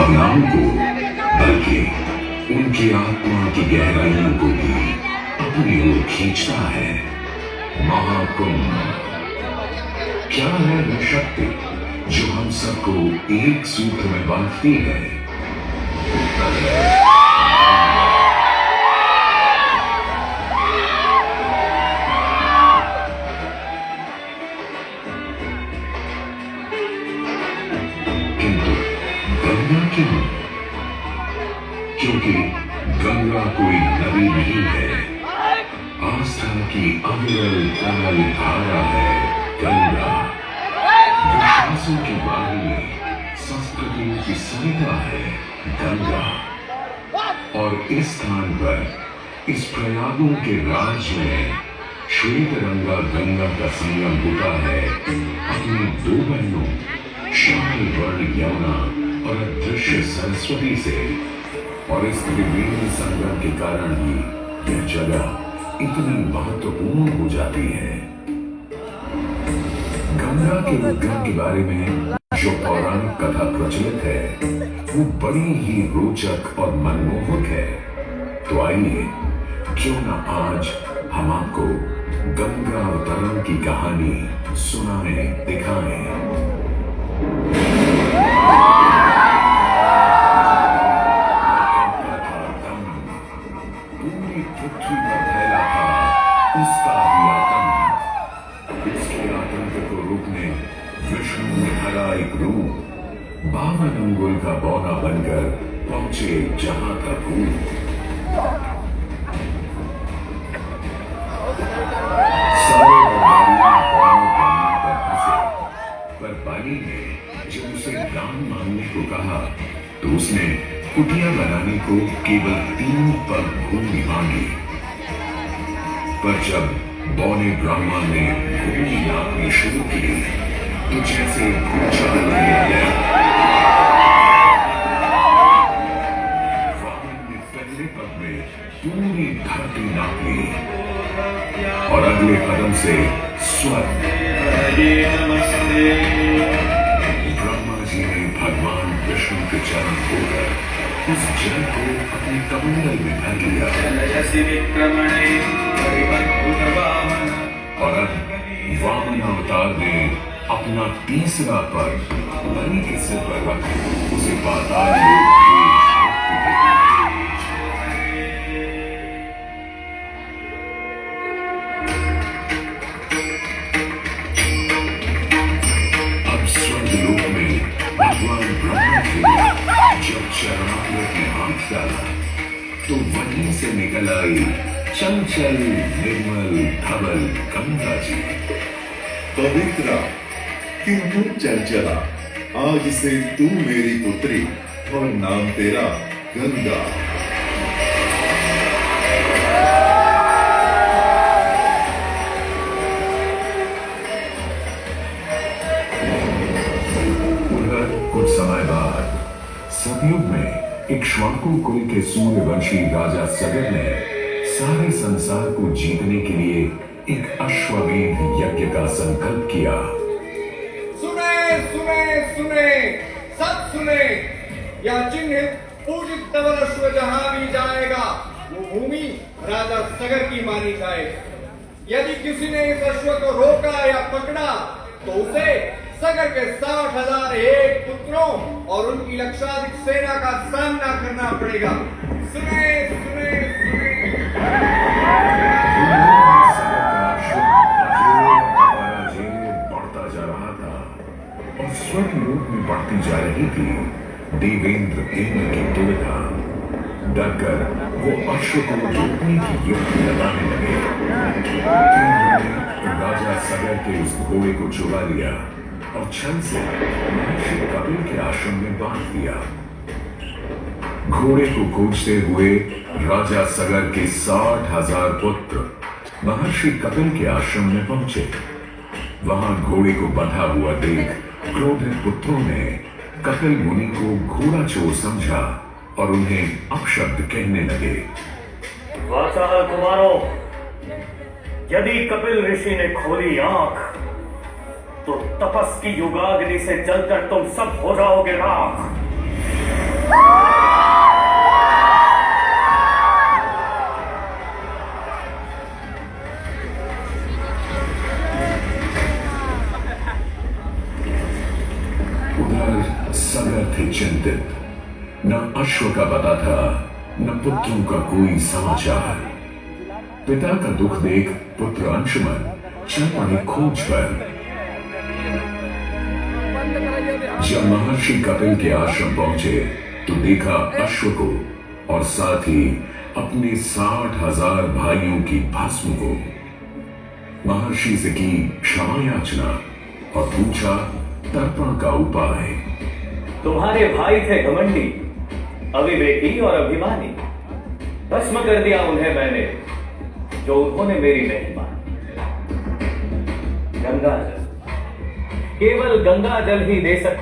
भावनाओं को बल्कि उनकी आत्मा की गहराइयों को भी अपनी ओर खींचता है। महाकुंभ क्या है वह शक्ति जो हम सबको एक सूत्र में बांधती है? किंतु गंगा क्यों? क्योंकि गंगा कोई नदी नहीं है, आस्था की अविरल तरल धारा है गंगा। विश्वासों की वाहिनी, संस्कृतियों की सरिता है गंगा। और इस स्थान पर, इस प्रयागों के राज में श्वेत रंगा गंगा का संगम होता है अपनी दो बहनों श्यामल वर्ण यमुना और अदृश्य सरस्वती से। और इस त्रिवेणी संगम के कारण ही यह जगह इतनी महत्वपूर्ण हो जाती है। गंगा के उद्गम के बारे में जो पौराणिक कथा प्रचलित है वो बड़ी ही रोचक और मनमोहक है। तो आइए क्यों न आज हम आपको गंगा अवतरण की कहानी सुनाएं, दिखाएं। पूरी पृथ्वी पर फैला था उसका ही आतंक। उसके आतंक को रोकने विष्णु ने धरा एक रूप, 52 अंगुल का बौना बनकर पहुंचे जहां का भूत। सारे पर हंसे, पर बाली ने जब उसे दान मांगने को कहा तो उसने कुटिया बनाने को केवल 3 पग भूमि मांगी। पर जब बौने ब्राह्मण ने भूमि नापनी शुरू की तो जैसे भूचाल गया। वामन ने पहले पग में पूरी धरती नाप ली और अगले कदम से स्वर्ग। ब्रह्मा जी ने भगवान विष्णु के चरण होकर उस जल को अपने कमंडल में भर लिया। और अब वामन अवतार ने अपना तीसरा पग बलि के सिर पर रख उसे पाताल लोक अब स्वर्गलोक में भगवान ब्रह्मा जी जब चरणामृत में हाथ डाला तो वहीं से निकल आई चंचल निर्मल धवल गंगा जी। पवित्रा किंतु चंचला, आज से तू मेरी पुत्री और नाम तेरा गंगा। कुछ समय बाद सतयुग में इक्ष्वाकु कुल के सूर्यवंशी राजा सगर ने सारे संसार को जीतने के लिए एक अश्वमेध यज्ञ का संकल्प किया। सुने सुने सुने सब सुने, यह चिन्हित पूजित धवल अश्व जहां भी जाएगा वो भूमि राजा सगर की मानी जाएगी। यदि किसी ने इस अश्व को रोका या पकड़ा तो उसे सगर के 60,001 पुत्रों और उनकी लक्षाधिक सेना का सामना करना पड़ेगा। सुने सुने बढ़ता जा रहा था और स्वर्गलोक में बढ़ती जा रही थी देवेंद्र इंद्र की दुविधा। डरकर वो अश्व को रोकने की युक्ति लगाने लगे। राजा सगर के उस घोड़े को चुरा लिया और छल से महर्षि कपिल के आश्रम में बांध दिया। घोड़े को खोजते हुए राजा सगर के 60,000 पुत्र महर्षि कपिल के आश्रम में पहुंचे। वहां घोड़े को बंधा हुआ देख क्रोधित पुत्रों ने कपिल मुनि को घोड़ा चोर समझा और उन्हें अपशब्द कहने लगे। वाचा कुमारों, यदि कपिल ऋषि ने खोली आंख तो तपस की युगाग्नि से जलकर तुम सब हो जाओगे राख। उधर सगर थे चिंतित, न अश्व का पता था, न पुत्रों का कोई समाचार। पिता का दुख देख पुत्र अंशुमन चल पड़े खोज पर। जब महर्षि कपिल के आश्रम पहुंचे तो देखा अश्व को और साथ ही अपने 60,000 भाइयों की भस्म को। महर्षि से की क्षमा याचना और पूछा तर्पण का उपाय। तुम्हारे भाई थे घमंडी, अविवेकी और अभिमानी। भस्म कर दिया उन्हें मैंने, जो उन्होंने मेरी नहीं मानी। गंगा जल, केवल गंगा जल ही दे सकता